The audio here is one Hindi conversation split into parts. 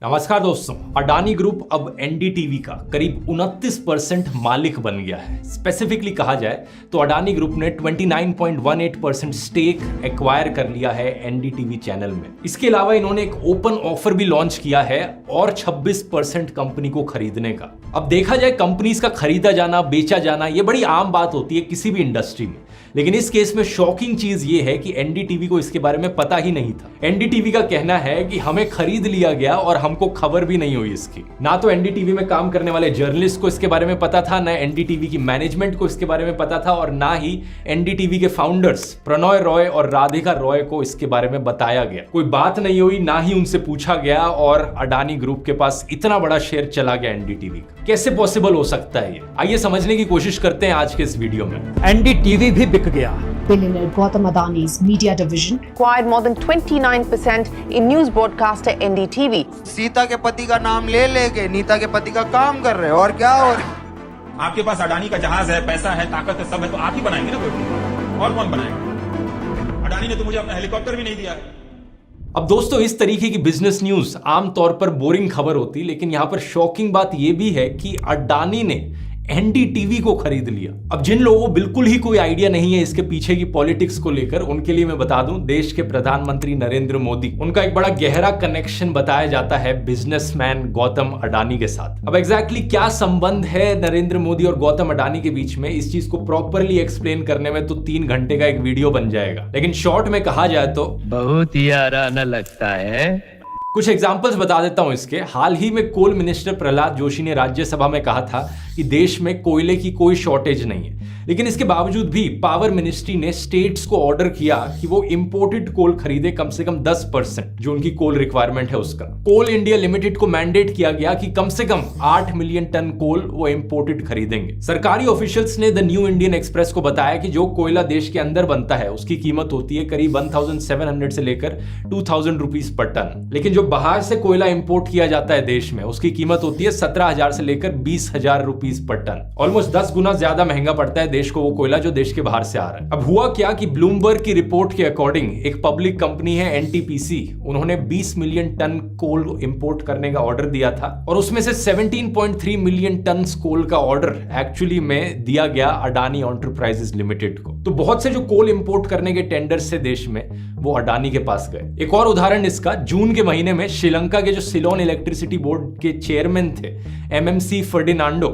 नमस्कार दोस्तों। अडानी ग्रुप अब एनडीटीवी का करीब 29% मालिक बन गया है। स्पेसिफिकली कहा जाए तो अडानी ग्रुप ने 29.18% स्टेक एक्वायर कर लिया है एनडीटीवी चैनल में। इसके अलावा इन्होंने एक ओपन ऑफर भी लॉन्च किया है और 26% कंपनी को खरीदने का। अब देखा जाए कंपनीज का खरीदा जाना, बेचा जाना, ये बड़ी आम बात होती है किसी भी इंडस्ट्री में, लेकिन इस केस में शॉकिंग चीज ये है कि एनडीटीवी को इसके बारे में पता ही नहीं था। एनडीटीवी का कहना है कि हमें खरीद लिया गया और हमको खबर भी नहीं हुई इसकी। ना तो एनडीटीवी में काम करने वाले जर्नलिस्ट को इसके बारे में पता था, ना एनडीटीवी की मैनेजमेंट को इसके बारे में पता था, और ना ही एनडीटीवी के फाउंडर्स प्रणॉय रॉय और राधिका रॉय को इसके बारे में बताया गया। कोई बात नहीं हुई, ना ही उनसे पूछा गया, और अडानी ग्रुप के पास इतना बड़ा शेयर चला गया एनडीटीवी का। कैसे पॉसिबल हो सकता है ये? आइए समझने की कोशिश करते हैं आज के इस वीडियो में। एनडीटीवी भी बिक गया। Billionaire Gautam Adani's media division acquired more than 29% in news broadcaster NDTV. Sita के पति का नाम ले लेके नीता के पति का काम कर रहे हैं, और क्या हो रहा है? आपके पास अडानी का जहाज है, पैसा है, ताकत है, सब है, तो आप ही बनाएंगे ना कोई, और कौन बनाएगा? अडानी ने तो मुझे अपना हेलीकॉप्टर भी नहीं दिया है। अब दोस्तों, इस तरीके की बिजनेस न्यूज आमतौर पर बोरिंग खबर होती, लेकिन यहां पर शॉकिंग बात यह भी है कि अडानी ने एनडीटीवी को खरीद लिया। अब जिन लोगों को बिल्कुल ही कोई आइडिया नहीं है इसके पीछे की पॉलिटिक्स को लेकर, उनके लिए मैं बता दूं, देश के प्रधानमंत्री नरेंद्र मोदी, उनका एक बड़ा गहरा कनेक्शन बताया जाता है बिजनेसमैन गौतम अडानी के साथ। अब एग्जैक्टली क्या संबंध है नरेंद्र मोदी और गौतम अडानी के बीच में, इस चीज को प्रॉपरली एक्सप्लेन करने में तो 3 घंटे का एक वीडियो बन जाएगा, लेकिन शॉर्ट में कहा जाए तो बहुत ही आराना लगता है। कुछ एग्जाम्पल्स बता देता हूं इसके। हाल ही में कोल मिनिस्टर प्रहलाद जोशी ने राज्यसभा में कहा था कि देश में कोयले की कोई शॉर्टेज नहीं है, लेकिन इसके बावजूद भी पावर मिनिस्ट्री ने स्टेट्स को ऑर्डर किया कि वो इंपोर्टेड कोल खरीदे कम से कम 10% जो उनकी कोल रिक्वायरमेंट है उसका। कोल इंडिया लिमिटेड को मैंडेट किया गया कि कम से कम 8 मिलियन टन कोल वो इंपोर्टेड खरीदेंगे। सरकारी ऑफिशियल्स ने द न्यू इंडियन एक्सप्रेस को बताया कि जो कोयला देश के अंदर बनता है उसकी कीमत होती है करीब 1700 से लेकर 2000 रुपीज पर टन, लेकिन जो बाहर से कोयला इंपोर्ट किया जाता है देश में उसकी कीमत होती है 17,000 से लेकर 20,000 रुपीज पर टन। ऑलमोस्ट 10 गुना ज्यादा महंगा पड़ता है देश को वो कोयला जो देश के बाहर से आ रहा है। अब हुआ क्या कि ब्लूमबर्ग की रिपोर्ट के अकॉर्डिंग एक पब्लिक कंपनी है एनटीपीसी, उन्होंने 20 मिलियन टन कोल इंपोर्ट करने का ऑर्डर दिया था, और उसमें से 17.3 मिलियन टन कोल का ऑर्डर एक्चुअली में दिया गया अडानी एंटरप्राइजेस लिमिटेड को। तो बहुत से जो कोल इंपोर्ट करने के टेंडर्स थे देश में वो अडानी के पास गए। एक और उदाहरण इसका, जून के महीने में श्रीलंका के जो सिलोन इलेक्ट्रिसिटी बोर्ड के चेयरमैन थे एमएमसी फर्डिनांडो,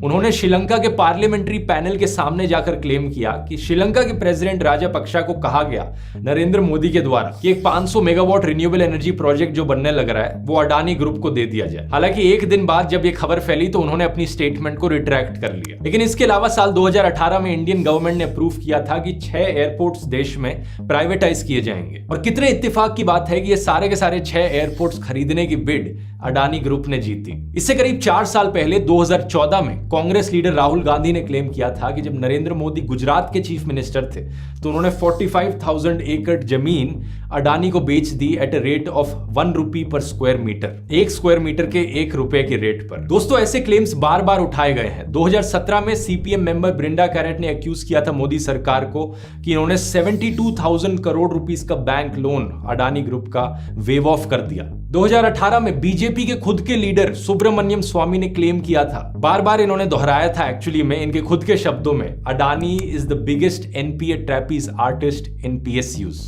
उन्होंने श्रीलंका के पार्लियामेंट्री पैनल के सामने जाकर क्लेम किया कि श्रीलंका के प्रेसिडेंट राजापक्सा को कहा गया नरेंद्र मोदी के द्वारा कि एक 500 मेगावाट रिन्यूएबल एनर्जी प्रोजेक्ट जो बनने लग रहा है वो अडानी ग्रुप को दे दिया जाए। हालांकि एक दिन बाद जब ये खबर फैली तो उन्होंने अपनी स्टेटमेंट को रिट्रैक्ट कर लिया। लेकिन इसके अलावा साल 2018 में इंडियन गवर्नमेंट ने अप्रूव किया था कि 6 एयरपोर्ट्स देश में प्राइवेटाइज किए जाएंगे, और कितने इत्तेफाक की बात है कि ये सारे के सारे 6 एयरपोर्ट्स खरीदने की बिड अडानी ग्रुप ने जीती। इससे करीब 4 साल पहले 2014 में कांग्रेस लीडर राहुल गांधी ने क्लेम किया था कि जब नरेंद्र मोदी गुजरात के चीफ मिनिस्टर थे तो उन्होंने 45,000 एकड़ जमीन अडानी को बेच दी एट अ रेट ऑफ 1 रुपी पर स्क्वायर मीटर, 1 स्क्वायर मीटर के 1 रुपए के रेट पर। दोस्तों, ऐसे क्लेम्स बार बार उठाए गए हैं। 2017 में सीपीएम मेंबर ब्रिंडा कैरेट ने एक्यूज किया था मोदी सरकार को कि इन्होंने 72,000 करोड़ रुपीस का बैंक लोन अडानी ग्रुप का वेव ऑफ कर दिया। 2018 में बीजेपी के खुद के लीडर सुब्रमण्यम स्वामी ने क्लेम किया था, बार बार इन्होंने दोहराया था एक्चुअली में इनके खुद के शब्दों में, Adani is the biggest NPA trapeze artist in PSUs.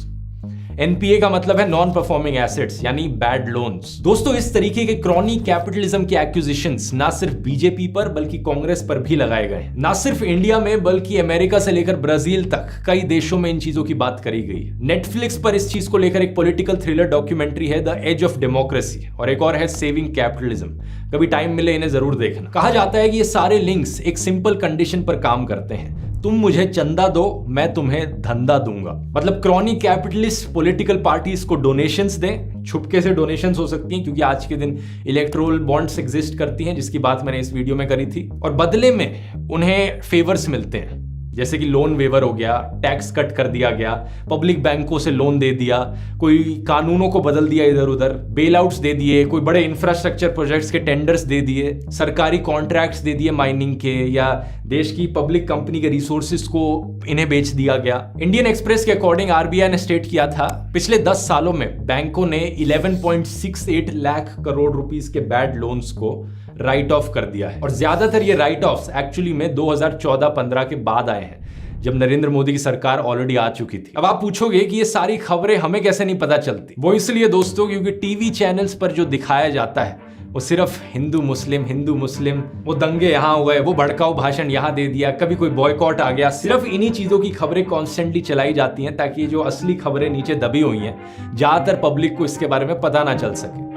NPA का मतलब है नॉन परफॉर्मिंग एसेट्स, यानी बैड लोन्स। दोस्तों, इस तरीके के क्रॉनी कैपिटलिज्म के एक्यूजिशंस ना सिर्फ बीजेपी पर बल्कि कांग्रेस पर भी लगाए गए। ना सिर्फ इंडिया में बल्कि अमेरिका से लेकर ब्राजील तक कई देशों में इन चीजों की बात करी गई। नेटफ्लिक्स पर इस चीज को लेकर एक पॉलिटिकल थ्रिलर डॉक्यूमेंट्री है द एज ऑफ डेमोक्रेसी, और एक और है सेविंग कैपिटलिज्म। कभी टाइम मिले इन्हें जरूर देखना। कहा जाता है कि ये सारे लिंक्स एक सिंपल कंडीशन पर काम करते हैं, तुम मुझे चंदा दो, मैं तुम्हें धंधा दूंगा। मतलब क्रॉनी कैपिटलिस्ट पॉलिटिकल पार्टीज को डोनेशंस दें, छुपके से डोनेशंस हो सकती हैं क्योंकि आज के दिन इलेक्टोरल बॉन्ड्स एग्जिस्ट करती हैं जिसकी बात मैंने इस वीडियो में करी थी, और बदले में उन्हें फेवर्स मिलते हैं। जैसे कि लोन वेवर हो गया, टैक्स कट कर दिया गया, पब्लिक बैंकों से लोन दे दिया, कोई कानूनों को बदल दिया इधर उधर, बेल आउट्स दे दिए, कोई बड़े इंफ्रास्ट्रक्चर प्रोजेक्ट्स के टेंडर्स दे दिए, सरकारी कॉन्ट्रैक्ट्स दे दिए माइनिंग के, या देश की पब्लिक कंपनी के रिसोर्सेज को इन्हें बेच दिया गया। इंडियन एक्सप्रेस के अकॉर्डिंग आरबीआई ने स्टेट किया था पिछले 10 सालों में बैंकों ने 11.68 लाख करोड़ रुपीस के बैड लोन्स को राइट ऑफ कर दिया है। और ज्यादातर ये राइट ऑफ्स एक्चुअली में 2014-15 के बाद आए हैं, जब नरेंद्र मोदी की सरकार ऑलरेडी आ चुकी थी। अब आप पूछोगे कि ये सारी खबरें हमें कैसे नहीं पता चलती। वो इसलिए दोस्तों क्योंकि टीवी चैनल्स पर जो दिखाया जाता है वो सिर्फ हिंदू मुस्लिम, वो दंगे यहाँ हुए, वो भड़काऊ भाषण यहाँ दे दिया, कभी कोई बॉयकॉट आ गया, सिर्फ इन्हीं चीजों की खबरें कॉन्स्टेंटली चलाई जाती हैं ताकि जो असली खबरें नीचे दबी हुई हैं ज्यादातर पब्लिक को इसके बारे में पता ना चल सके।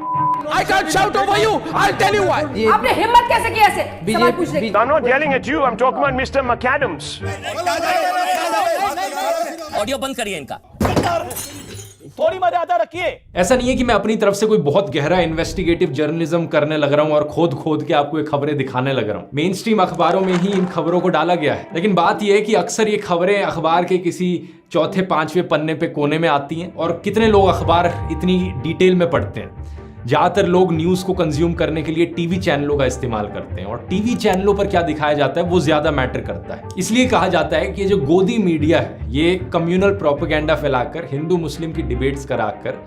I can't shout over you. I'll tell you why. आपने हिम्मत कैसे की ऐसे सवाल पूछने की? I'm not yelling at you. I'm talking about Mr. McAdams. Audio बंद करिए इनका। थोड़ी मर्यादा रखिए। ऐसा नहीं है कि मैं अपनी तरफ से कोई बहुत गहरा इन्वेस्टिगेटिव जर्नलिज्म करने लग रहा हूं और खोद के आपको ये खबरें दिखाने लग रहा हूं। मेन स्ट्रीम अखबारों में ही इन खबरों को डाला गया है, लेकिन बात यह है कि अक्सर ये खबरें अखबार के किसी चौथे 5वें पन्ने पे कोने में आती हैं। और कितने लोग अखबार इतनी डिटेल में पढ़ते हैं? ज्यादातर लोग न्यूज को कंज्यूम करने के लिए टीवी चैनलों का इस्तेमाल करते हैं, और टीवी चैनलों पर क्या दिखाया जाता है वो ज्यादा मैटर करता है। इसलिए कहा जाता है कि ये जो गोदी मीडिया है ये कम्युनल प्रोपेगेंडा फैलाकर, हिंदू मुस्लिम की डिबेट्स कराकर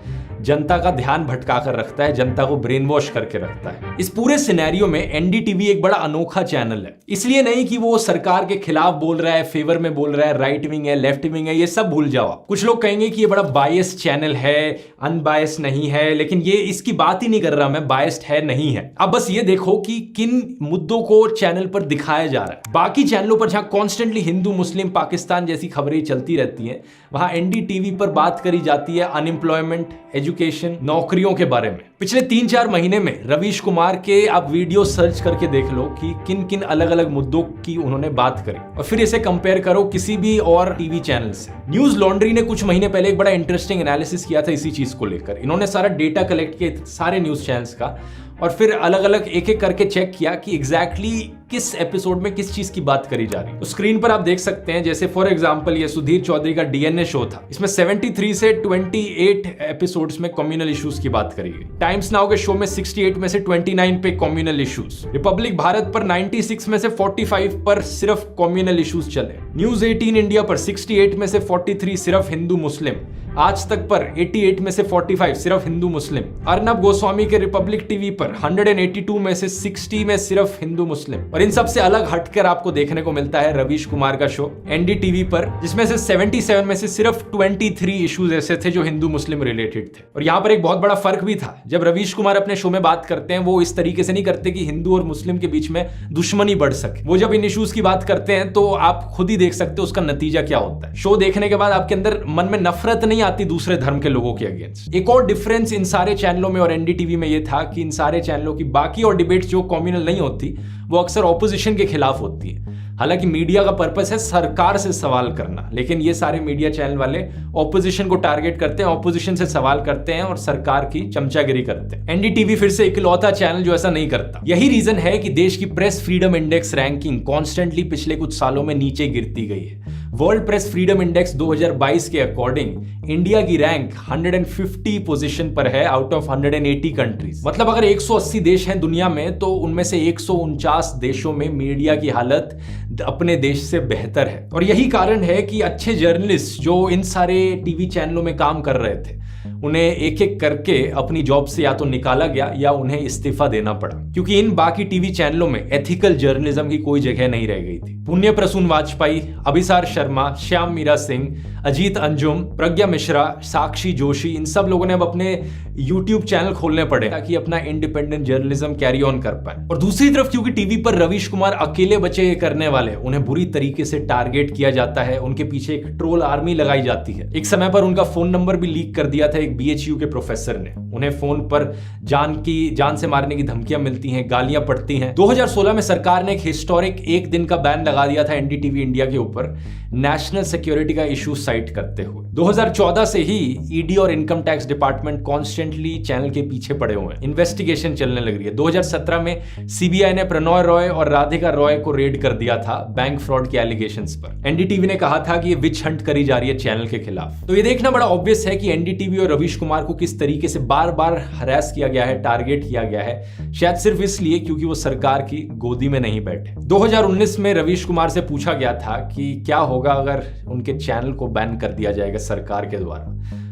जनता का ध्यान भटका कर रखता है, जनता को ब्रेन वॉश करके रखता है। इस पूरे सिनेरियो में एनडीटीवी एक बड़ा अनोखा चैनल है। इसलिए नहीं कि वो सरकार के खिलाफ बोल रहा है, फेवर में बोल रहा है, राइट विंग है, लेफ्ट विंग है, ये सब भूल जाओ। कुछ लोग कहेंगे कि ये बड़ा बायस चैनल है, अनबायस नहीं है, लेकिन ये इसकी बात ही नहीं कर रहा मैं, बायस्ड है नहीं है। अब बस ये देखो कि किन मुद्दों को चैनल पर दिखाया जा रहा है। बाकी चैनलों पर जहां कॉन्स्टेंटली हिंदू मुस्लिम पाकिस्तान जैसी खबरें चलती रहती हैं, वहां एनडीटीवी पर बात करी जाती है अनएम्प्लॉयमेंट, एजुकेशन, नौकरियों के बारे में। पिछले 3-4 महीने में रवीश कुमार के आप वीडियो सर्च करके देख लो कि किन किन अलग अलग मुद्दों की उन्होंने बात करी, और फिर इसे कंपेयर करो किसी भी और टीवी चैनल से। न्यूज लॉन्ड्री ने कुछ महीने पहले एक बड़ा इंटरेस्टिंग एनालिसिस किया था इसी चीज को लेकर। इन्होंने सारा डेटा कलेक्ट किया सारे न्यूज चैनल्स का, और फिर अलग अलग एक एक करके चेक किया कि एग्जैक्टली किस एपिसोड में किस चीज की बात करी जा रही है। तो स्क्रीन पर आप देख सकते हैं, जैसे फॉर एग्जांपल ये सुधीर चौधरी का डीएनए शो था, इसमें 73 से 28 एपिसोड्स में कम्युनल इश्यूज की बात करी गई। टाइम्स नाउ के शो में 68 में से 29 पे कम्युनल इश्यूज, रिपब्लिक भारत पर 96 में से 45 पर सिर्फ कम्युनल इश्यूज चले, न्यूज 18 इंडिया पर 68 में से 43 सिर्फ हिंदू मुस्लिम, आज तक पर 88 में से 45 सिर्फ हिंदू मुस्लिम, अर्नब गोस्वामी के रिपब्लिक टीवी पर 182 में से 60 में सिर्फ हिंदू मुस्लिम। और इन सब से अलग हटकर आपको देखने को मिलता है रवीश कुमार का शो एनडीटीवी पर, जिसमें से 77 में से सिर्फ 23 इश्यूज ऐसे थे जो हिंदू मुस्लिम रिलेटेड थे। और यहां पर एक बहुत बड़ा फर्क भी था, जब रवीश कुमार अपने शो में बात करते हैं वो इस तरीके से नहीं करते कि हिंदू और मुस्लिम के बीच में दुश्मनी बढ़ सके। वो जब इन इश्यूज की बात करते हैं तो आप खुद ही देख सकते हो उसका नतीजा क्या होता है। शो देखने के बाद आपके अंदर मन में नफरत नहीं आती दूसरे धर्म के लोगों के अगेंस्ट। एक और डिफरेंस इन सारे चैनलों में और एनडीटीवी में ये था कि इन सारे चैनलों की बाकी और डिबेट्स जो कम्युनल नहीं होती वो अक्सर ऑपोजिशन के खिलाफ होती है। हालांकि मीडिया का पर्पस है सरकार से सवाल करना, लेकिन ये सारे मीडिया चैनल वाले ऑपोजिशन को टारगेट करते हैं, ऑपोजिशन से सवाल करते हैं और सरकार की चमचागिरी करते हैं। एनडीटीवी फिर से इकलौता चैनल जो ऐसा नहीं करता। यही रीजन है कि देश की press freedom index ranking constantly पिछले कुछ सालों में नीचे गिरती गई है। वर्ल्ड प्रेस फ्रीडम इंडेक्स 2022 के अकॉर्डिंग इंडिया की रैंक 150 पोजीशन पर है आउट ऑफ 180 कंट्रीज। मतलब अगर 180 देश हैं दुनिया में तो उनमें से 149 देशों में मीडिया की हालत अपने देश से बेहतर है। और यही कारण है कि अच्छे जर्नलिस्ट जो इन सारे टीवी चैनलों में काम कर रहे थे उन्हें एक एक करके अपनी जॉब से या तो निकाला गया या उन्हें इस्तीफा देना पड़ा, क्योंकि इन बाकी टीवी चैनलों में एथिकल जर्नलिज्म की कोई जगह नहीं रह गई थी। पुण्य प्रसून वाजपेयी, अभिसार शर्मा, श्याम मीरा सिंह, अजीत अंजुम, प्रज्ञा मिश्रा, साक्षी जोशी, इन सब लोगों ने अब अपने यूट्यूब चैनल खोलने पड़े ताकि अपना इंडिपेंडेंट जर्नलिज्म कैरी ऑन कर पाए। और दूसरी तरफ क्योंकि टीवी पर रवीश कुमार अकेले बचे करने वाले, उन्हें बुरी तरीके से टारगेट किया जाता है, उनके पीछे एक ट्रोल आर्मी लगाई जाती है। एक समय पर उनका फोन नंबर भी लीक कर दिया था एक बीएचयू के प्रोफेसर ने। उन्हें फोन पर जान से मारने की धमकियां मिलती हैं, गालियां पड़ती हैं। 2016 में सरकार ने एक हिस्टोरिक 1 दिन का बैन लगा दिया था एनडीटीवी इंडिया के ऊपर नेशनल सिक्योरिटी का इशू साइट करते हुए। 2014 से ही ईडी और income tax department constantly channel के पीछे पड़े हुए हैं, इन्वेस्टिगेशन चलने लग रही है। 2017 में सीबीआई ने प्रणॉय रॉय और राधिका रॉय को रेड कर दिया था बैंक फ्रॉड के एलिगेशंस पर। एनडीटीवी ने कहा था कि ये विच हंट करी जा रही है चैनल के खिलाफ। तो ये देखना बड़ा ऑब्वियस है कि एनडीटीवी और रवीश कुमार को किस तरीके से बार बार हरास किया गया है, टारगेट किया गया है, शायद सिर्फ इसलिए क्योंकि वो सरकार की गोदी में नहीं बैठे। 2019 में रवीश कुमार से पूछा गया था कि क्या होगा अगर उनके चैनल को बैन कर दिया जाएगा सरकार के द्वारा।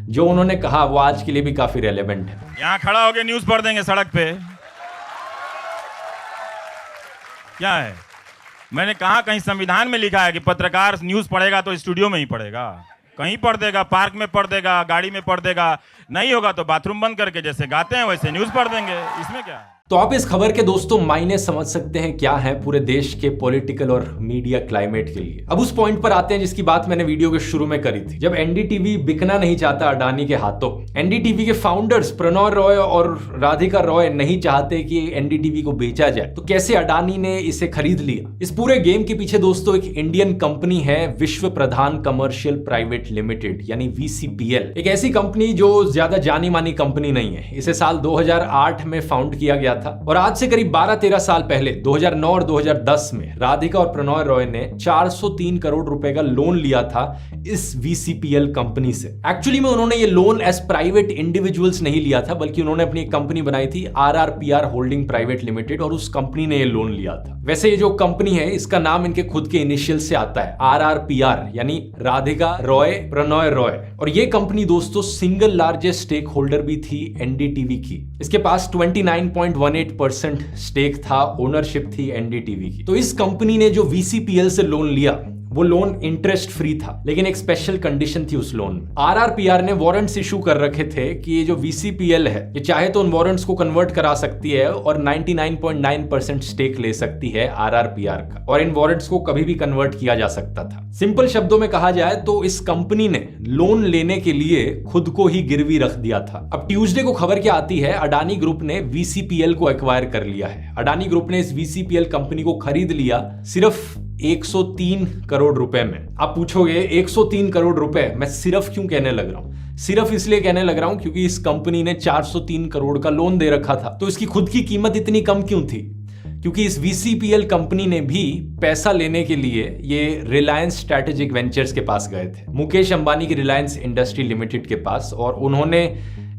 जो उन्होंने कहा वो आज के लिए भी काफी रेलेवेंट है। यहाँ खड़ा होकर न्यूज पढ़ देंगे सड़क पे, क्या है? मैंने कहा कहीं संविधान में लिखा है कि पत्रकार न्यूज पढ़ेगा तो स्टूडियो में ही पढ़ेगा? कहीं पढ़ देगा, पार्क में पढ़ देगा, गाड़ी में पढ़ देगा, नहीं होगा तो बाथरूम बंद करके जैसे गाते हैं वैसे न्यूज पढ़ देंगे, इसमें क्या है? तो आप इस खबर के दोस्तों मायने समझ सकते हैं क्या है पूरे देश के पॉलिटिकल और मीडिया क्लाइमेट के लिए। अब उस पॉइंट पर आते हैं जिसकी बात मैंने वीडियो के शुरू में करी थी। जब एनडीटीवी बिकना नहीं चाहता अडानी के हाथों, एनडीटीवी के फाउंडर्स प्रणॉय रॉय और राधिका रॉय नहीं चाहते कि एनडीटीवी को बेचा जाए, तो कैसे अडानी ने इसे खरीद लिया? इस पूरे गेम के पीछे दोस्तों एक इंडियन कंपनी है, विश्व प्रधान कमर्शियल प्राइवेट लिमिटेड यानी वीसीपीएल। एक ऐसी कंपनी जो ज्यादा जानी मानी कंपनी नहीं है। इसे साल 2008 में फाउंड किया गया था और आज से करीब 12-13 साल पहले 2009 और 2010 में राधिका और प्रणॉय रॉय ने 403 करोड़ रुपए का लोन लिया था इस वीसीपीएल कंपनी से। एक्चुअली में उन्होंने ये लोन एज प्राइवेट इंडिविजुअल्स नहीं लिया था, बल्कि उन्होंने अपनी एक कंपनी बनाई थी आरआरपीआर होल्डिंग प्राइवेट लिमिटेड और उस कंपनी ने ये लोन लिया था। वैसे ये जो कंपनी है इसका नाम इनके खुद के इनिशियल से आता है, आरआरपीआर यानी राधिका रॉय प्रणॉय रॉय। और ये कंपनी दोस्तों सिंगल लार्जेस्ट स्टेक होल्डर भी थी एनडीटीवी की। इसके पास 29.18% स्टेक था, ओनरशिप थी एनडीटीवी की। तो इस कंपनी ने जो वीसीपीएल से लोन लिया वो लोन इंटरेस्ट फ्री था, लेकिन एक स्पेशल कंडीशन थी उस लोन में। आरआरपीआर ने वारंट्स इशू कर रखे थे कि ये जो वीसीपीएल है ये चाहे तो उन वारंट्स को कन्वर्ट करा सकती है और 99.9% स्टेक ले सकती है आरआरपीआर का, और इन वारंट्स को कभी भी कन्वर्ट किया जा सकता था। सिंपल शब्दों में कहा जाए तो इस कंपनी ने लोन लेने के लिए खुद को ही गिरवी रख दिया था। अब ट्यूसडे को खबर क्या आती है, अडानी ग्रुप ने वीसीपीएल को एक्वायर कर लिया है। अडानी ग्रुप ने इस वीसीपीएल कंपनी को खरीद लिया सिर्फ 103 करोड़ रुपए में। आप पूछोगे 103 करोड़ रुपए मैं सिर्फ क्यों कहने लग रहा हूं? सिर्फ इसलिए कहने लग रहा हूं क्योंकि इस कंपनी ने 403 करोड़ का लोन दे रखा था। तो इसकी खुद की कीमत इतनी कम क्यों थी? क्योंकि इस वीसीपीएल कंपनी ने भी पैसा लेने के लिए ये रिलायंस स्ट्रैटेजिक वेंचर्स के पास गए थे, मुकेश अंबानी की रिलायंस इंडस्ट्री लिमिटेड के पास, और उन्होंने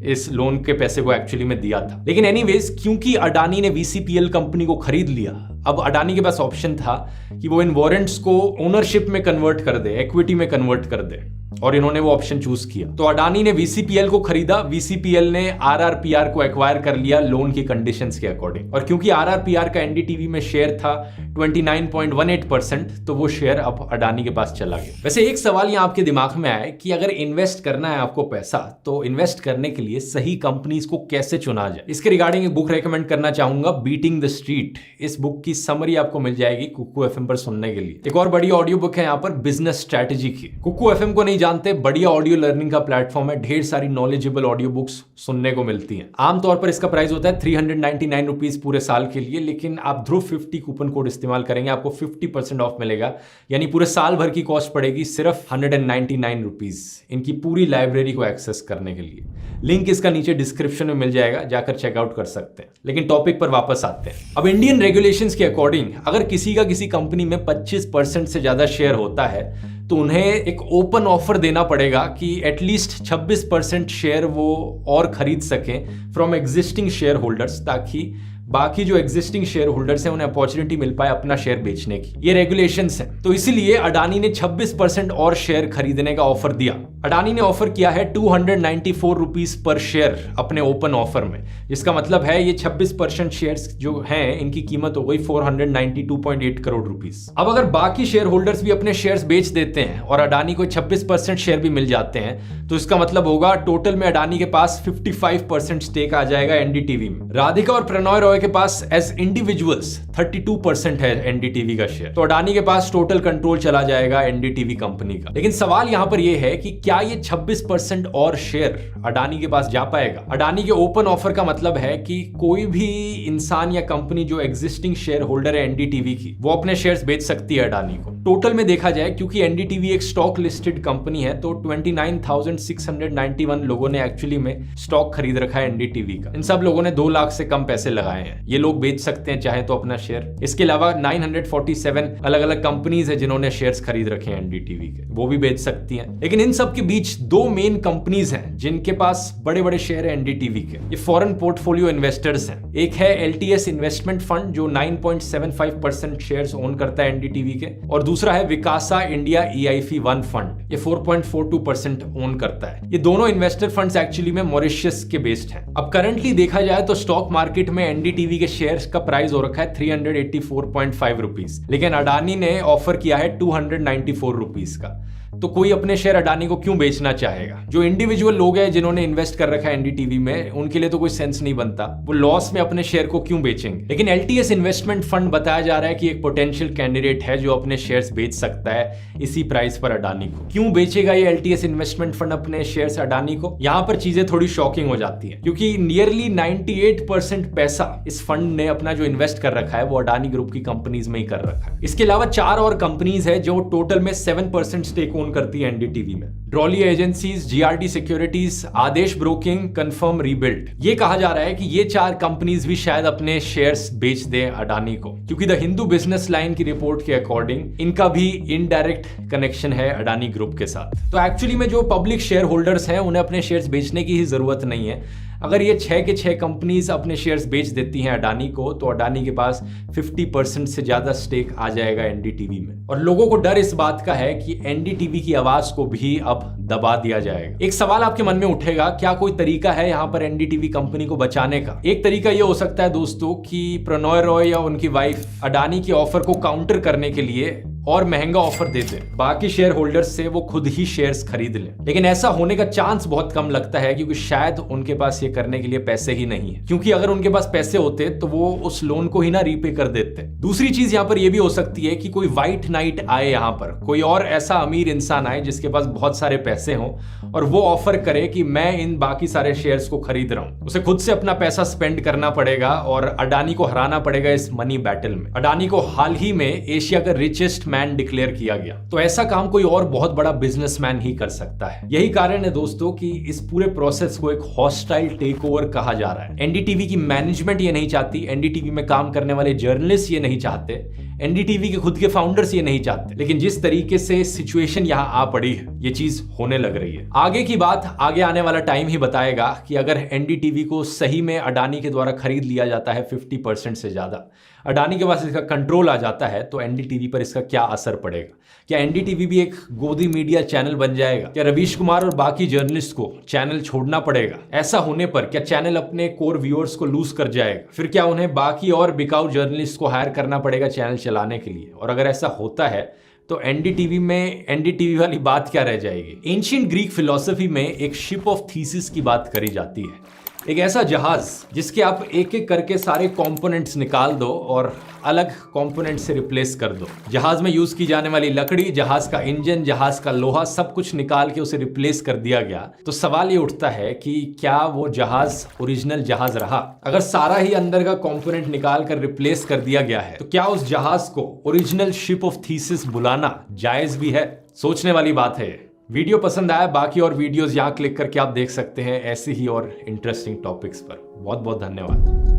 इस लोन के पैसे को एक्चुअली में दिया था। लेकिन एनीवेज क्योंकि अडानी ने वीसीपीएल कंपनी को खरीद लिया, अब अडानी के पास ऑप्शन था कि वो इन वारंट्स को ओनरशिप में कन्वर्ट कर दे, इक्विटी में कन्वर्ट कर दे, और इन्होंने वो ऑप्शन चूज किया। तो अडानी ने वीसीपीएल को खरीदा, वीसीपीएल ने आरआरपीआर को एक्वायर कर लिया लोन की कंडीशंस के अकॉर्डिंग। और क्योंकि आरआरपीआर का एनडीटीवी में शेयर था 29.18%, तो वो शेयर अब अडानी के पास चला गया। वैसे एक सवाल यहाँ आपके दिमाग में आया कि अगर इन्वेस्ट करना है आपको पैसा, तो इन्वेस्ट करने के लिए सही कंपनीज को कैसे चुना जाए? इसके रिगार्डिंग एक बुक रेकमेंड करना चाहूंगा, बीटिंग द स्ट्रीट। इस बुक की समरी आपको मिल जाएगी कुकू एफएम पर सुनने के लिए। एक और बड़ी ऑडियो बुक है यहाँ पर बिजनेस स्ट्रैटेजी की। कुकू एफएम को नहीं जानते, बढ़िया ऑडियो लर्निंग का प्लेटफॉर्म है, ढेर सारी नॉलेजेबल ऑडियो बुक्स सुनने को मिलती हैं। आमतौर पर इसका प्राइस होता है 399 रुपीज पूरे साल के लिए, लेकिन आप ध्रुव 50 कूपन कोड इस्तेमाल करेंगे आपको 50% ऑफ मिलेगा, यानी पूरे साल भर की कॉस्ट पड़ेगी सिर्फ 199 रुपीज इनकी पूरी लाइब्रेरी को एक्सेस करने के लिए। लिंक इसका नीचे डिस्क्रिप्शन में मिल जाएगा, जाकर चेकआउट कर सकते हैं। लेकिन टॉपिक पर वापस आते हैं। अब इंडियन रेगुलेशंस के अकॉर्डिंग अगर किसी का किसी कंपनी में 25% से ज्यादा शेयर होता है तो उन्हें एक ओपन ऑफर देना पड़ेगा कि एटलीस्ट 26% शेयर वो और खरीद सकें फ्रॉम एग्जिस्टिंग शेयर होल्डर्स, ताकि बाकी जो एग्जिस्टिंग शेयर होल्डर्स हैं उन्हें अपॉर्चुनिटी मिल पाए अपना शेयर बेचने की। ये रेगुलेशंस हैं। तो इसीलिए अडानी ने 26% और शेयर खरीदने का ऑफर दिया। अडानी ने ऑफर किया है 294 रुपीज पर शेयर अपने ओपन ऑफर में, जिसका मतलब है ये 26% शेयर्स जो हैं इनकी कीमत हो गई 492.8 करोड़ रुपीस। अब अगर बाकी शेयर होल्डर्स भी अपने शेयर्स बेच देते हैं और अडानी को 26% शेयर भी मिल जाते हैं, तो इसका मतलब होगा टोटल में अडानी के पास 55% स्टेक आ जाएगा एनडीटीवी में। राधिका और प्रणॉय रॉय के पास एज इंडिविजुअल्स 32% है एनडीटीवी का शेयर, तो अडानी के पास टोटल कंट्रोल चला जाएगा एनडीटीवी कंपनी का। लेकिन सवाल यहां पर यह है कि क्या ये 26% और शेयर अडानी के पास जा पाएगा? अडानी के ओपन ऑफर का मतलब है कि कोई भी इंसान या कंपनी जो एग्जिस्टिंग शेयर होल्डर है एनडीटीवी की, वो अपने शेयर्स बेच सकती है अडानी को। टोटल में देखा जाए, क्योंकि एनडीटीवी एक स्टॉक लिस्टेड कंपनी है, तो 29,691 लोगों ने एक्चुअली में स्टॉक खरीद रखा है एनडीटीवी का। इन सब लोगों ने 2 लाख से कम पैसे लगाए हैं। ये लोग बेच सकते हैं चाहे तो अपना शेयर। इसके अलावा 947 अलग अलग कंपनीज है जिन्होंने शेयर्स खरीद रखे हैं एनडीटीवी के, वो भी बेच सकती हैं। लेकिन इन सब के बीच 2 मेन कंपनीज हैं जिनके पास बड़े बड़े शेयर है एनडीटीवी के। ये फॉरेन पोर्टफोलियो इन्वेस्टर्स हैं। एक है एलटीएस इन्वेस्टमेंट फंड जो 9.75% शेयर्स ओन करता है एनडीटीवी के, और दूसरा है विकासा इंडिया EIF 1 फंड, ये 4.42% ओन करता है। ये दोनों इन्वेस्टर फंड्स एक्चुअली में मॉरिशस के बेस्ड हैं। अब करंटली देखा जाए तो स्टॉक मार्केट में एनडीटीवी के शेयर्स का प्राइस हो रखा है 384.5 रुपीज, लेकिन अडानी ने ऑफर किया है 294 रुपीज का। तो कोई अपने शेयर अडानी को क्यों बेचना चाहेगा? जो इंडिविजुअल लोग हैं जिन्होंने इन्वेस्ट कर रखा है एनडीटीवी में, उनके लिए तो कोई सेंस नहीं बनता, वो लॉस में अपने शेयर को क्यों बेचेंगे? लेकिन एलटीएस इन्वेस्टमेंट फंड बताया जा रहा है कि एक पोटेंशियल कैंडिडेट है जो अपने शेयर्स बेच सकता है इसी प्राइस पर अडानी को। क्यों बेचेगा ये एलटीएस इन्वेस्टमेंट फंड अपने शेयर्स अडानी को? यहां पर चीजें थोड़ी शॉकिंग हो जाती है, क्योंकि नियरली 98% पैसा इस फंड ने अपना जो इन्वेस्ट कर रखा है वो अडानी ग्रुप की कंपनीज में ही कर रखा है। इसके अलावा 4 और कंपनीज है जो टोटल में 7% स्टेक ओन करती है एनडीटीवी में। ड्रॉली एजेंसीज, जीआरडी सिक्योरिटीज, आदेश ब्रोकिंग, कंफर्म रीबिल्ड। ये कहा जा रहा है कि ये 4 कंपनीज भी शायद अपने शेयर्स बेच दें अडानी को, क्योंकि द हिंदू बिजनेस लाइन की रिपोर्ट के अकॉर्डिंग इनका भी इनडायरेक्ट कनेक्शन है अडानी ग्रुप के साथ। तो एक्चुअली में जो पब्लिक शेयर होल्डर्स हैं उन्हें अपने शेयर्स बेचने की ही जरूरत नहीं है। अगर ये 6 के 6 कंपनीज अपने शेयर्स बेच देती हैं अडानी को, तो अडानी के पास 50% से ज्यादा स्टेक आ जाएगा एनडीटीवी में। और लोगों को डर इस बात का है कि एनडीटीवी की आवाज को भी अब दबा दिया जाएगा। एक सवाल आपके मन में उठेगा, क्या कोई तरीका है यहां पर एनडीटीवी कंपनी को बचाने का? एक तरीका यह हो सकता है दोस्तों कि प्रणॉय रॉय या उनकी वाइफ अडानी के ऑफर को काउंटर करने के लिए और महंगा ऑफर दे दें, बाकी शेयर होल्डर्स से वो खुद ही शेयर्स खरीद लें। लेकिन ऐसा होने का चांस बहुत कम लगता है, क्योंकि शायद उनके पास ये करने के लिए पैसे ही नहीं है। क्योंकि अगर उनके पास पैसे होते तो वो उस लोन को ही ना रीपे कर देते। दूसरी चीज यहां पर यह भी हो सकती है कि कोई व्हाइट नाइट आए, यहां पर कोई और ऐसा अमीर इंसान आए जिसके पास बहुत सारे पैसे हों और वो ऑफर करे कि मैं इन बाकी सारे शेयर्स को खरीद रहा हूं। उसे खुद से अपना पैसा स्पेंड करना पड़ेगा और अडानी को हराना पड़ेगा इस मनी बैटल में। अडानी को हाल ही में एशिया का रिचेस्ट मैन डिक्लेयर किया गया, तो ऐसा काम कोई और बहुत बड़ा बिजनेसमैन ही कर सकता है। यही कारण है दोस्तों कि इस पूरे प्रोसेस को एक हॉस्टाइल टेकओवर कहा जा रहा है। एनडीटीवी की मैनेजमेंट ये नहीं चाहती, एनडीटीवी में काम करने वाले जर्नलिस्ट ये नहीं चाहते, एनडीटीवी के खुद के फाउंडर्स ये नहीं चाहते। लेकिन जिस तरीके से सिचुएशन यहां आ पड़ी है, ये चीज होने लग रही है। आगे की बात आगे आने वाला टाइम ही बताएगा कि अगर एनडीटीवी को सही में अडानी के द्वारा खरीद लिया जाता है 50% से ज्यादा, अडानी के पास इसका कंट्रोल आ जाता है, तो एनडीटीवी पर इसका क्या असर पड़ेगा? क्या एनडीटीवी भी एक गोदी मीडिया चैनल बन जाएगा? क्या रवीश कुमार और बाकी जर्नलिस्ट को चैनल छोड़ना पड़ेगा? ऐसा होने पर क्या चैनल अपने कोर व्यूअर्स को लूज कर जाएगा? फिर क्या उन्हें बाकी और बिकाऊ जर्नलिस्ट को हायर करना पड़ेगा चैनल चलाने के लिए? और अगर ऐसा होता है तो एनडीटीवी में एनडीटीवी वाली बात क्या रह जाएगी? एंशिएंट ग्रीक फिलॉसफी में एक शिप ऑफ थीसिस की बात करी जाती है। एक ऐसा जहाज जिसके आप एक एक करके सारे कंपोनेंट्स निकाल दो और अलग कंपोनेंट से रिप्लेस कर दो। जहाज में यूज की जाने वाली लकड़ी, जहाज का इंजन, जहाज का लोहा, सब कुछ निकाल के उसे रिप्लेस कर दिया गया। तो सवाल ये उठता है कि क्या वो जहाज ओरिजिनल जहाज रहा? अगर सारा ही अंदर का कंपोनेंट निकाल कर रिप्लेस कर दिया गया है, तो क्या उस जहाज को ओरिजिनल शिप ऑफ थीसिस बुलाना जायज भी है? सोचने वाली बात है। वीडियो पसंद आया, बाकी और वीडियोस यहाँ क्लिक करके आप देख सकते हैं ऐसे ही और इंटरेस्टिंग टॉपिक्स पर। बहुत बहुत धन्यवाद।